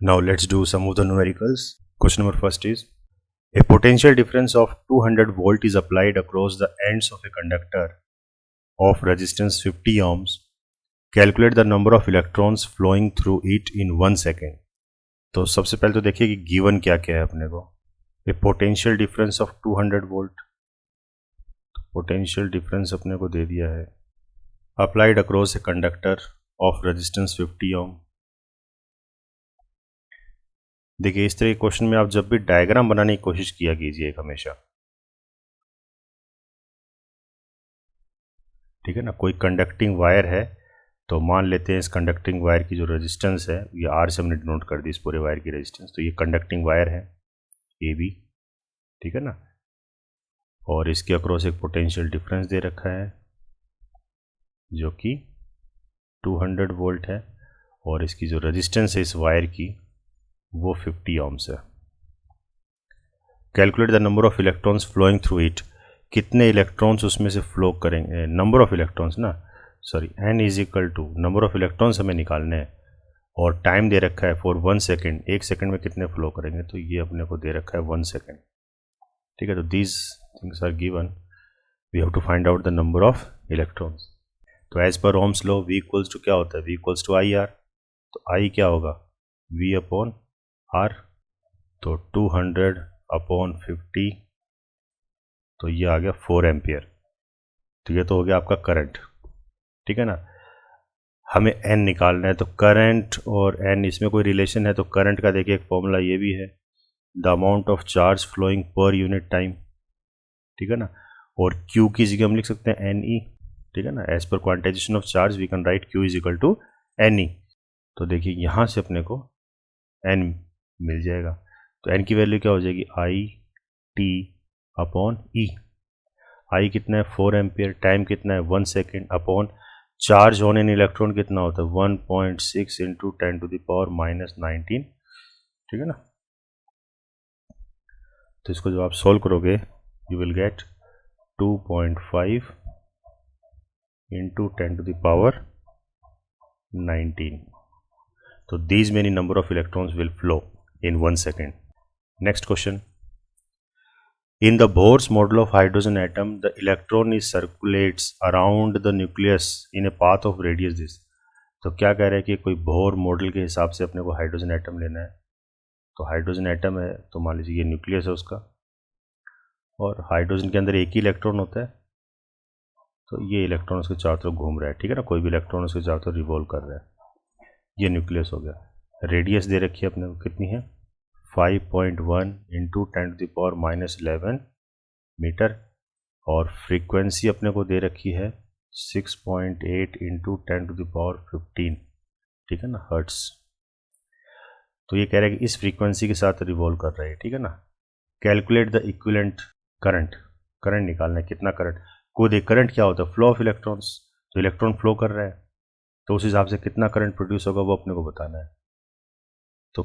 Now let's do some of the numericals. Question number first is, a potential difference of 200 volt is applied across the ends of a conductor of resistance 50 ohms. Calculate the number of electrons flowing through it in 1 second. तो सबसे पहले तो देखिए कि given क्या क्या है अपने को. A potential difference of 200 volt, potential difference अपने को दे दिया है. Applied across a conductor of resistance 50 ohm. देखिए इस तरह के क्वेश्चन में आप जब भी डायग्राम बनाने की कोशिश किया कीजिए हमेशा, ठीक है ना. कोई कंडक्टिंग वायर है तो मान लेते हैं इस कंडक्टिंग वायर की जो रेजिस्टेंस है, ये आर से हमने डिनोट कर दी इस पूरे वायर की रेजिस्टेंस. तो ये कंडक्टिंग वायर है ए बी, ठीक है ना, और इसके अक्रॉस एक पोटेंशियल डिफरेंस दे रखा है जो कि 200 वोल्ट है, और इसकी जो रेजिस्टेंस है इस वायर की वो 50 ohms है. Calculate the number of electrons flowing through it. कितने इलेक्ट्रॉन्स उसमें से फ्लो करेंगे, नंबर ऑफ इलेक्ट्रॉन्स ना, sorry, n is equal to number of electrons हमें निकालने हैं, और टाइम दे रखा है फॉर 1 सेकेंड. 1 सेकेंड में कितने फ्लो करेंगे, तो ये अपने को दे रखा है 1 सेकेंड, ठीक है. तो these things are given, we have to find out the number of electrons. तो as per Ohm's law V equals to क्या होता है, V इक्वल्स टू IR. तो I क्या होगा, V अपॉन R. तो 200 अपॉन 50, तो ये आ गया 4 एम्पियर. तो ये तो हो गया आपका करंट, ठीक है ना. हमें N निकालना है, तो करंट और N इसमें कोई रिलेशन है. तो करंट का देखिए एक फॉर्मूला ये भी है, the amount of charge flowing per unit time, ठीक है ना. और Q की जगह हम लिख सकते हैं NE, ठीक है ना. As per quantization of charge we can write Q is equal to NE. तो देखिए यहाँ से अपने को N मिल जाएगा. तो N की वैल्यू क्या हो जाएगी, IT अपॉन E. I कितना है 4 एम्पियर, टाइम कितना है 1 second, upon charge on an electron कितना होता है 1.6 इंटू 10 टू द पावर -19, ठीक है ना. तो इसको जब आप सॉल्व करोगे you will get 2.5 into 10 to the power 19. तो these many number of electrons will flow in 1 second. Next question. In the Bohr's model of hydrogen atom, the electron is circulates around the nucleus in a path of radius this. तो क्या कह रहा है कि कोई Bohr model के हिसाब से अपने को हाइड्रोजन एटम लेना है. तो हाइड्रोजन एटम है, तो मान लीजिए ये न्यूक्लियस है उसका, और हाइड्रोजन के अंदर एक ही इलेक्ट्रॉन होता है. तो ये इलेक्ट्रॉन उसके चारों तरफ घूम रहा है, ठीक है ना. कोई भी इलेक्ट्रॉन उसके चारों तरफ रिवॉल्व कर रहा है. ये न्यूक्लियस हो गया. रेडियस दे रखी है अपने को कितनी है 5.1 into 10 to the power -11 metre, और फ्रीक्वेंसी अपने को दे रखी है 6.8 इंटू 10 टू द पावर 15, ठीक है ना, हर्ट्स. तो ये कह रहा है कि इस फ्रीक्वेंसी के साथ रिवॉल्व कर रहा है, ठीक है ना. Calculate the equivalent current. Current निकालना है, कितना करंट को दे. करंट क्या होता है, फ्लो ऑफ इलेक्ट्रॉन्स. तो इलेक्ट्रॉन फ्लो कर रहा है, तो उस हिसाब से कितना करंट प्रोड्यूस होगा वो अपने को बताना है. तो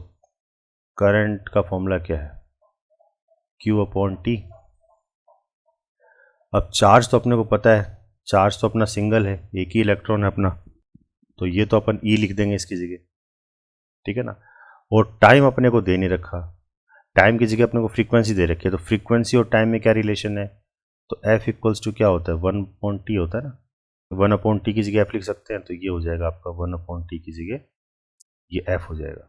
करंट का फॉर्मूला क्या है, Q अपॉन T. अब चार्ज तो अपने को पता है, चार्ज तो अपना सिंगल है, एक ही इलेक्ट्रॉन है अपना, तो ये तो अपन E लिख देंगे इसकी जगह, ठीक है ना. और टाइम अपने को दे नहीं रखा, टाइम की जगह अपने को फ्रीक्वेंसी दे रखी है. तो फ्रीक्वेंसी और टाइम में क्या रिलेशन है, तो F इक्वल्स टू क्या होता है 1 अपॉन T होता है ना. 1 अपॉन T की जगह F लिख सकते हैं, तो ये हो जाएगा आपका 1 अपॉन T की जगह ये F हो जाएगा,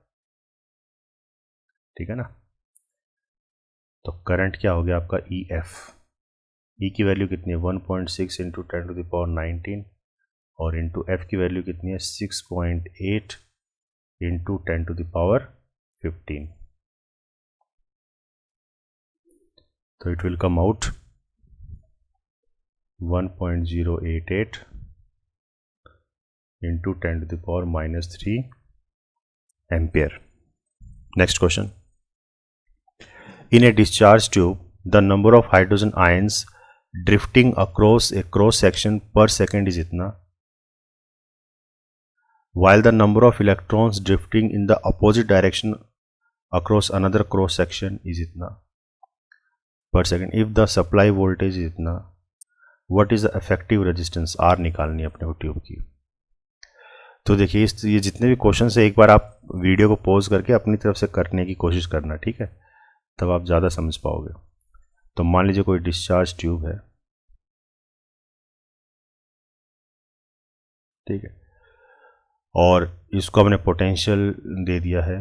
ठीक है ना. तो करंट क्या हो गया आपका EF. E की वैल्यू कितनी है 1.6 इंटू 10 टू द पावर 19, और इंटू F की वैल्यू कितनी है 6.8 इंटू 10 टू द पावर 15. तो it will come out 1.088 into 10 to the power -3 ampere. Next question. In a discharge tube, the number of hydrogen ions drifting across a cross section per second is इतना, while the number of electrons drifting in the opposite direction across another cross section is इतना per second. If the supply voltage is इतना, what is the effective resistance R निकालनी है अपने को tube की. तो देखिए ये जितने भी क्वेश्चन है एक बार आप वीडियो को पॉज करके अपनी तरफ से करने की कोशिश करना, ठीक है, तब आप ज़्यादा समझ पाओगे। तो मान लीजिए कोई डिस्चार्ज ट्यूब है, ठीक है, और इसको हमने पोटेंशियल दे दिया है,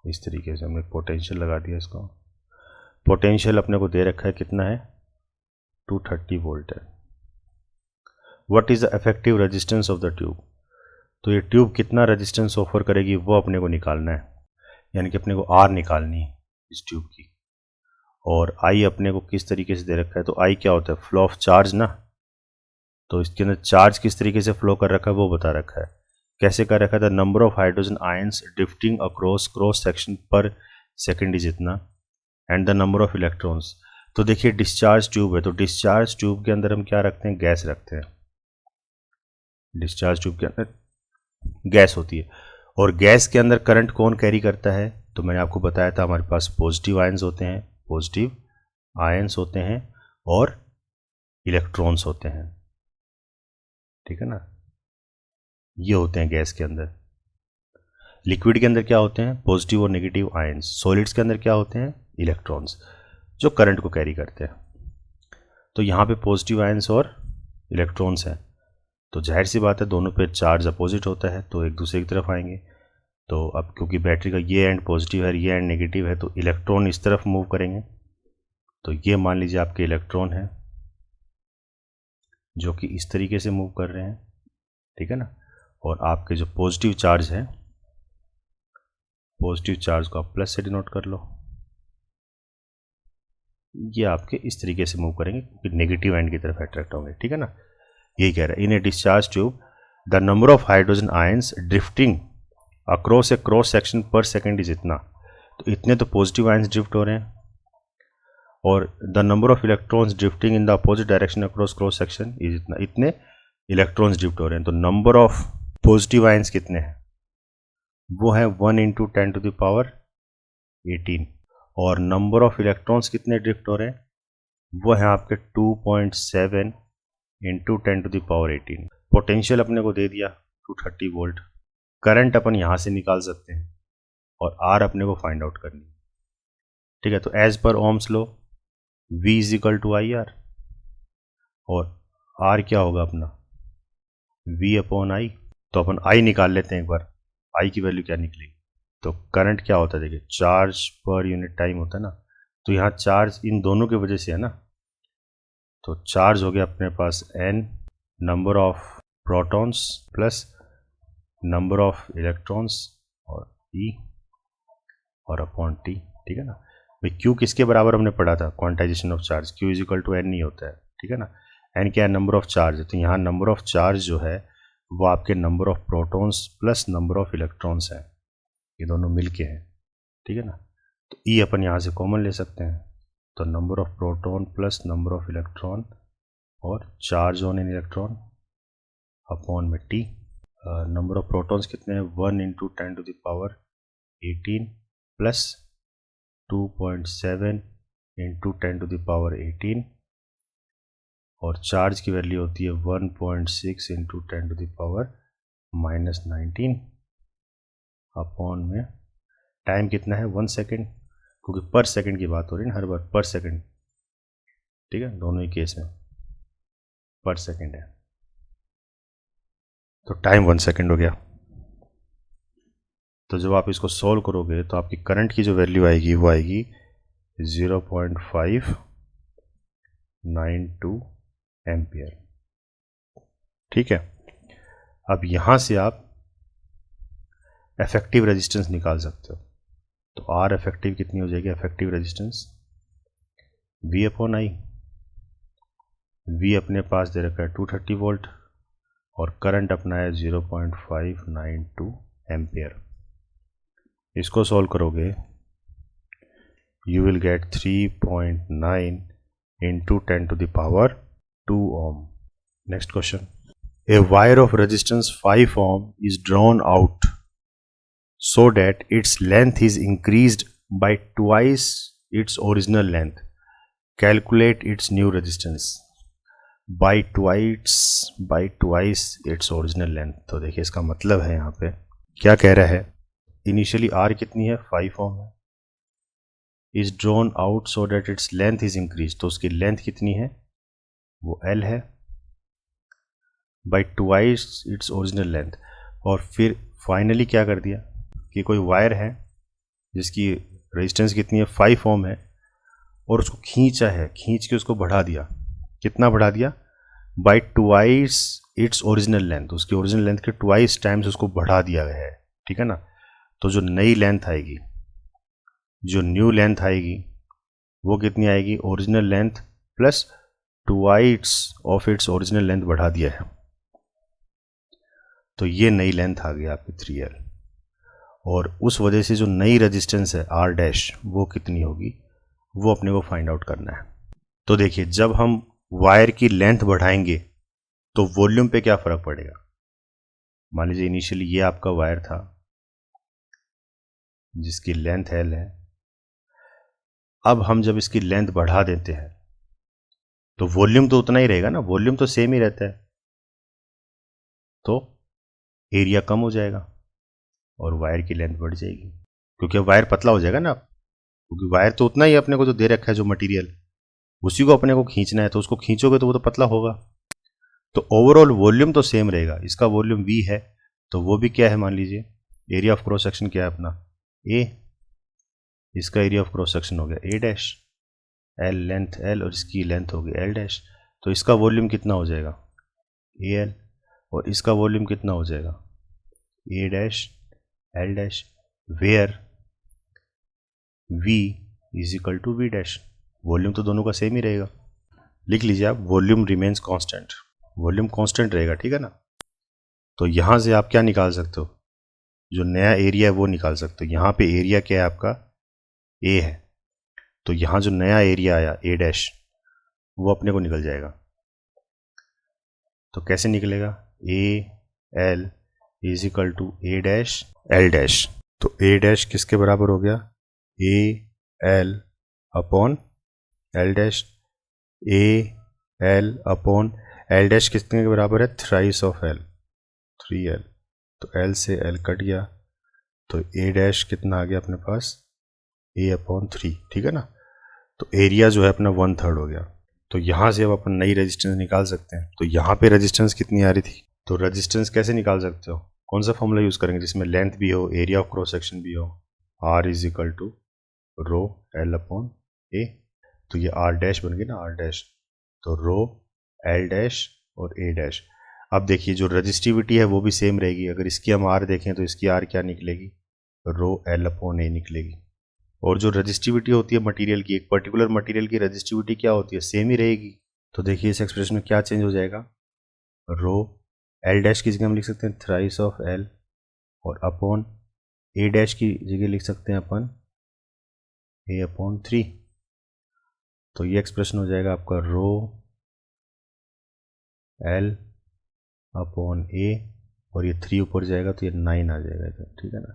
इस तरीके से हमने पोटेंशियल लगा दिया। इसको पोटेंशियल अपने को दे रखा है, कितना है, 230 वोल्ट है। What is the effective resistance of the tube, तो ये ट्यूब कितना रेजिस्टेंस ऑफर करेगी वो अपने को निकालना है, यानी कि अपने को आर निकालनी है इस ट्यूब की। और आई अपने को किस तरीके से दे रखा है, तो आई क्या होता है, फ्लो ऑफ चार्ज ना, तो इसके अंदर चार्ज किस तरीके से फ्लो कर रखा है वो बता रखा है। कैसे कर रखा था, number of hydrogen ions drifting across cross section per second is इतना, and the number of electrons. तो देखिए डिस्चार्ज ट्यूब है, तो डिस्चार्ज ट्यूब के अंदर हम क्या रखते हैं, गैस रखते हैं। डिस्चार्ज ट्यूब के अंदर गैस होती है, और गैस के अंदर करंट कौन कैरी करता है, तो मैंने आपको बताया था हमारे पास पॉजिटिव आयंस होते हैं, पॉजिटिव आयंस होते हैं और इलेक्ट्रॉन्स होते हैं, ठीक है ना, ये होते हैं गैस के अंदर। लिक्विड के अंदर क्या होते हैं, पॉजिटिव और नेगेटिव आयंस। सॉलिड्स के अंदर क्या होते हैं, इलेक्ट्रॉन्स, जो करंट को कैरी करते हैं। तो यहाँ पे पॉजिटिव आयंस और इलेक्ट्रॉन्स हैं, तो जाहिर सी बात है दोनों पे चार्ज अपोजिट होता है, तो एक दूसरे की तरफ आएंगे। तो अब क्योंकि बैटरी का ये एंड पॉजिटिव है, ये एंड नेगेटिव है, तो इलेक्ट्रॉन इस तरफ मूव करेंगे। तो ये मान लीजिए आपके इलेक्ट्रॉन हैं जो कि इस तरीके से मूव कर रहे हैं, ठीक है ना, और आपके जो पॉजिटिव चार्ज है, पॉजिटिव चार्ज को आप प्लस से डिनोट कर लो, ये आपके इस तरीके से मूव करेंगे क्योंकि नेगेटिव एंड की तरफ अट्रैक्ट होंगे, ठीक है ना। यही कह रहा है, in a discharge tube the number of hydrogen ions drifting across a cross section per second is इतना, तो इतने तो पॉजिटिव आयंस ड्रिफ्ट हो रहे हैं, और the number of electrons drifting in the opposite direction across cross section is इतना, इतने इलेक्ट्रॉन्स ड्रिफ्ट हो रहे हैं। तो नंबर ऑफ पॉजिटिव आयंस कितने हैं, वो है 1 × 10⁻18, और नंबर ऑफ इलेक्ट्रॉन्स कितने ड्रिफ्ट हो रहे हैं, वो है आपके 2.7 × 10⁻18। पोटेंशियल अपने को दे दिया 230 वोल्ट, करंट अपन यहाँ से निकाल सकते हैं, और आर अपने को फाइंड आउट करनी है, ठीक है। तो एज पर ओम्स लो V = IR, और R क्या होगा अपना, V/I। तो अपन I निकाल लेते हैं एक बार, I की वैल्यू क्या निकलेगी। तो करंट क्या होता है, देखिए चार्ज पर यूनिट टाइम होता है ना, तो यहाँ चार्ज इन दोनों की वजह से है ना, तो चार्ज हो गया अपने पास N, number of protons plus number of electrons, और E और अपॉन T, ठीक है ना। भाई Q किसके बराबर हमने पढ़ा था, quantization of charge, Q = N नहीं होता है, ठीक है ना। N क्या है, नंबर ऑफ चार्ज है, तो यहाँ नंबर ऑफ चार्ज जो है वो आपके number of protons plus number of electrons हैं, ये दोनों मिलके हैं, ठीक है ना। तो E अपन यहाँ से कॉमन ले सकते हैं, तो number of proton plus number of electron और charge on an electron upon में T। नंबर ऑफ प्रोटॉन्स कितने हैं, 1 × 10⁻18 प्लस 2.7 × 10⁻18, और चार्ज की वैल्यू होती है 1.6 × 10⁻19 अपॉन में टाइम कितना है, 1 सेकेंड, क्योंकि पर सेकेंड की बात हो रही है ना, हर बार पर सेकेंड, ठीक है, दोनों ही केस में पर सेकेंड है, तो टाइम 1 सेकेंड हो गया। तो जब आप इसको सॉल्व करोगे तो आपकी करंट की जो वैल्यू आएगी वो आएगी 0.592 एम्पियर, ठीक है। अब यहाँ से आप इफेक्टिव रेजिस्टेंस निकाल सकते हो, तो आर इफेक्टिव कितनी हो जाएगी, इफेक्टिव रेजिस्टेंस V/I। V अपने पास दे रखा है 230 वोल्ट, और करंट अपना है 0.592 एम्पियर। इसको सॉल्व करोगे you will get 3.9 × 10⁻². Next question. A wire of resistance 5 ohm is drawn out so that its length is increased by twice its original length. Calculate its new resistance. By twice its original length. तो देखिए इसका मतलब है यहाँ पे क्या कह रहा है, इनिशियली आर कितनी है 5 ओम है, is drawn out so that its length is increase, तो उसकी लेंथ कितनी है वो एल है, by twice its original length. और फिर फाइनली क्या कर दिया कि कोई वायर है जिसकी रेजिस्टेंस कितनी है 5 ओम है, और उसको खींचा है, खींच के उसको बढ़ा दिया, कितना बढ़ा दिया by twice its original length, उसकी ओरिजिनल लेंथ के ट्वाइस टाइम्स उसको बढ़ा दिया गया है, ठीक है ना। तो जो नई लेंथ आएगी, जो न्यू लेंथ आएगी वो कितनी आएगी, original length plus twice of its original length बढ़ा दिया है, तो ये नई लेंथ आ गई आपकी 3L। और उस वजह से जो नई रेजिस्टेंस है R डैश वो कितनी होगी वो अपने को फाइंड आउट करना है। तो देखिए जब हम वायर की लेंथ बढ़ाएंगे तो वॉल्यूम पे क्या फर्क पड़ेगा। मान लीजिए इनिशियली ये आपका वायर था जिसकी लेंथ L है, अब हम जब इसकी लेंथ बढ़ा देते हैं तो वॉल्यूम तो उतना ही रहेगा ना, वॉल्यूम तो सेम ही रहता है, तो एरिया कम हो जाएगा और वायर की लेंथ बढ़ जाएगी, क्योंकि वायर पतला हो जाएगा ना, क्योंकि वायर तो उतना ही अपने को जो दे रखा है जो मटेरियल उसी को अपने को खींचना है, तो उसको खींचोगे तो वो तो पतला होगा, तो ओवरऑल वॉल्यूम तो सेम रहेगा। इसका वॉल्यूम V है तो वो भी क्या है, मान लीजिए एरिया ऑफ क्रॉस सेक्शन क्या है अपना A, इसका एरिया ऑफ क्रॉस सेक्शन हो गया A dash, L length L और इसकी लेंथ होगी L डैश, तो इसका वॉल्यूम कितना हो जाएगा AL, और इसका वॉल्यूम कितना हो जाएगा A dash L dash, where V is equal to V dash, volume तो दोनों का सेम ही रहेगा। लिख लीजिए आप, volume remains constant, volume constant रहेगा, ठीक है ना। तो यहाँ से आप क्या निकाल सकते हो, जो नया एरिया है वो निकाल सकते हो। यहाँ पे एरिया क्या है आपका A है, तो यहाँ जो नया एरिया आया A डैश वो अपने को निकल जाएगा। तो कैसे निकलेगा, AL is equal to A dash L dash, तो A डैश किसके बराबर हो गया AL upon L dash, AL upon L dash कितने के बराबर है थ्राइस ऑफ L 3L, तो L से L कट गया तो A डैश कितना आ गया अपने पास A अपॉन 3, ठीक है ना। तो एरिया जो है अपना 1/3 हो गया। तो यहाँ से अब अपन नई रेजिस्टेंस निकाल सकते हैं। तो यहाँ पे रेजिस्टेंस कितनी आ रही थी, तो रेजिस्टेंस कैसे निकाल सकते हो, कौन सा फॉर्मूला यूज़ करेंगे जिसमें लेंथ भी हो एरिया ऑफ क्रॉस सेक्शन भी हो, R is equal to rho L upon A, तो ये R डैश बन गई ना R डैश, तो रो L डैश और A डैश। अब देखिए जो रजिस्टिविटी है वो भी सेम रहेगी, अगर इसकी हम R देखें तो इसकी R क्या निकलेगी रो L अपॉन A निकलेगी, और जो रजिस्टिविटी होती है मटेरियल की, एक पर्टिकुलर मटेरियल की रजिस्टिविटी क्या होती है सेम ही रहेगी। तो देखिए इस एक्सप्रेशन में क्या चेंज हो जाएगा, रो L डैश की जगह हम लिख सकते हैं थ्राइस ऑफ L, और अपॉन A डैश की जगह लिख सकते हैं अपन A अपॉन 3, तो ये एक्सप्रेशन हो जाएगा आपका रो L अपॉन A, और ये 3 ऊपर जाएगा तो ये 9 आ जाएगा इधर, ठीक है ना।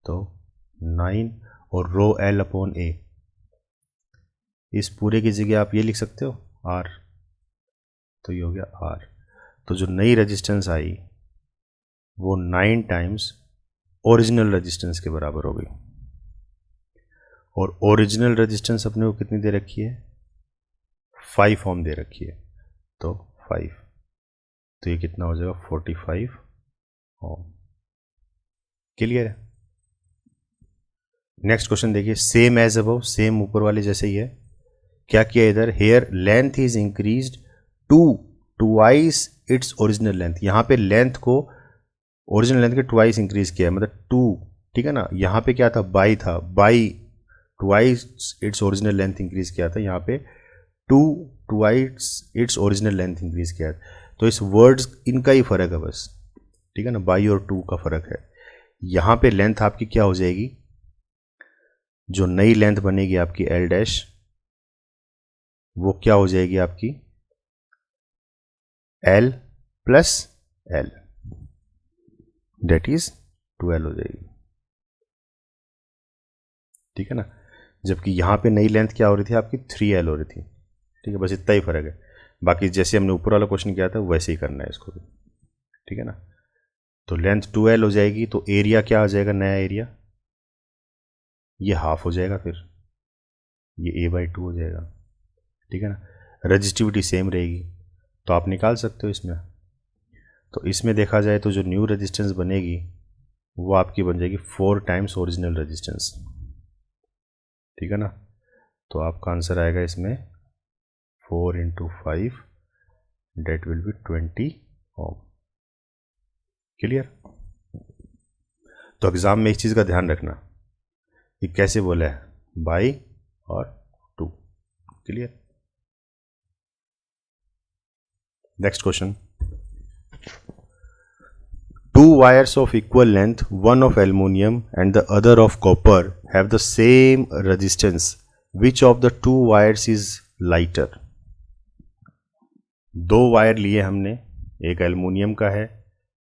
तो 9 और रो L अपॉन A, इस पूरे की जगह आप ये लिख सकते हो R, तो ये हो गया R। तो जो नई रेजिस्टेंस आई वो 9 टाइम्स ओरिजिनल रेजिस्टेंस के बराबर हो गई, और ओरिजिनल रेजिस्टेंस अपने को कितनी दे रखी है 5 ओम दे रखी है, तो 5, तो ये कितना हो जाएगा 45 ओम। क्लियर है। नेक्स्ट क्वेश्चन देखिए, सेम एज अबव, सेम ऊपर वाले जैसे ही है। क्या किया इधर, here length is increased to twice its original length, यहाँ पे लेंथ को ओरिजिनल लेंथ के ट्वाइस इंक्रीज किया है, मतलब 2, ठीक है ना। यहाँ पे क्या था बाई था, by twice its original length increase किया था, यहाँ पे 2 twice its original length increase किया है। तो इस वर्ड्स इनका ही फर्क है बस, ठीक है ना, बाई और 2 का फर्क है। यहाँ पे लेंथ आपकी क्या हो जाएगी, जो नई लेंथ बनेगी आपकी L डैश वो क्या हो जाएगी आपकी L plus L, that is 2L हो जाएगी, ठीक है ना। जबकि यहाँ पे नई लेंथ क्या हो रही थी आपकी 3L हो रही थी, ठीक है, बस इतना ही फर्क है। बाकी जैसे हमने ऊपर वाला क्वेश्चन किया था वैसे ही करना है इसको भी, ठीक है ना। तो लेंथ 2L हो जाएगी, तो एरिया क्या आ जाएगा, नया एरिया ये हाफ हो जाएगा, फिर ये A/2 हो जाएगा, ठीक है ना। रजिस्टिविटी सेम रहेगी, तो आप निकाल सकते हो इसमें। तो इसमें देखा जाए तो जो न्यू रेजिस्टेंस बनेगी वो आपकी बन जाएगी 4 टाइम्स ओरिजिनल रेजिस्टेंस, ठीक है ना। तो आपका आंसर आएगा इसमें 4 × 5 that will be 20 ohm. Clear. तो एग्जाम में एक चीज़ का ध्यान रखना कि कैसे बोला है, बाई और 2। Clear. Next question, 2 wires of equal length, one of aluminium and the other of copper, have the same resistance. Which of the 2 wires is lighter? 2 wire लिए हमने, एक एल्युमिनियम का है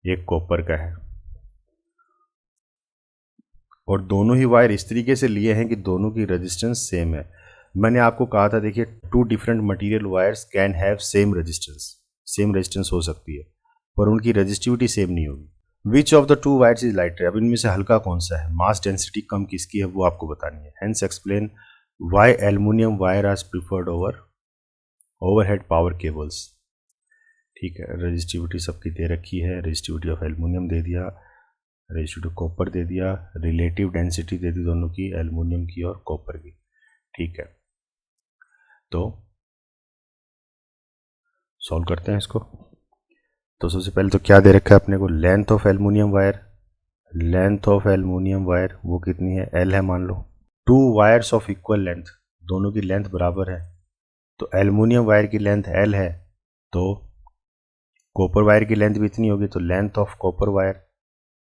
एक कॉपर का है, और दोनों ही वायर इस तरीके से लिए हैं कि दोनों की रेजिस्टेंस सेम है। मैंने आपको कहा था देखिए 2 different material wires can have same resistance हो सकती है, पर उनकी रेजिस्टिविटी सेम नहीं होगी। Which of the 2 wires is lighter, अब इनमें से हल्का कौन सा है, मास डेंसिटी कम किसकी है वो आपको बतानी है। Hence explain why aluminium wire are preferred over overhead power cables. ठीक है, रेजिस्टिविटी सबकी दे रखी है, रेजिस्टिविटी ऑफ एल्युमिनियम दे दिया, रेजिस्टिविटी कॉपर दे दिया, रिलेटिव डेंसिटी दे दी दोनों की, एल्युमिनियम की और कॉपर की। ठीक है, तो सॉल्व करते हैं इसको। तो सबसे पहले तो क्या दे रखा है अपने को, length of aluminium wire, length of aluminium wire वो कितनी है, L है मान लो। 2 वायर्स ऑफ इक्वल लेंथ, दोनों की लेंथ बराबर है, तो एल्युमिनियम वायर की लेंथ L है, तो कॉपर वायर की लेंथ भी इतनी होगी, तो लेंथ ऑफ कॉपर वायर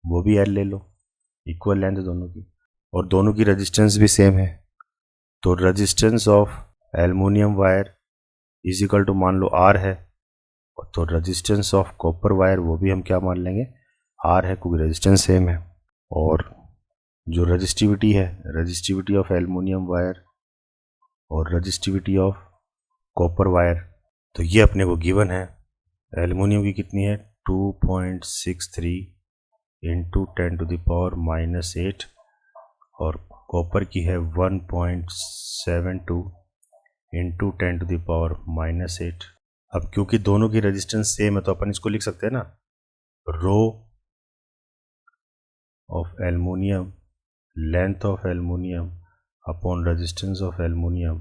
वो भी L ले लो, इक्वल लेंथ दोनों की, और दोनों की रेजिस्टेंस भी सेम है, तो resistance of aluminium wire is equal to मान लो R है, तो रेजिस्टेंस ऑफ कॉपर वायर वो भी हम क्या मान लेंगे, R है, क्योंकि रेजिस्टेंस सेम है। और जो रेजिस्टिविटी है, रेजिस्टिविटी ऑफ एल्युमिनियम वायर और रेजिस्टिविटी ऑफ कॉपर वायर, तो ये अपने को गिवन है। एल्युमिनियम की कितनी है 2.63 × 10⁻⁻8 और कॉपर की है 1.72 × 10⁻⁻8। अब क्योंकि दोनों की रेजिस्टेंस सेम है तो अपन इसको लिख सकते हैं ना, rho of aluminium, length of aluminium upon resistance of aluminium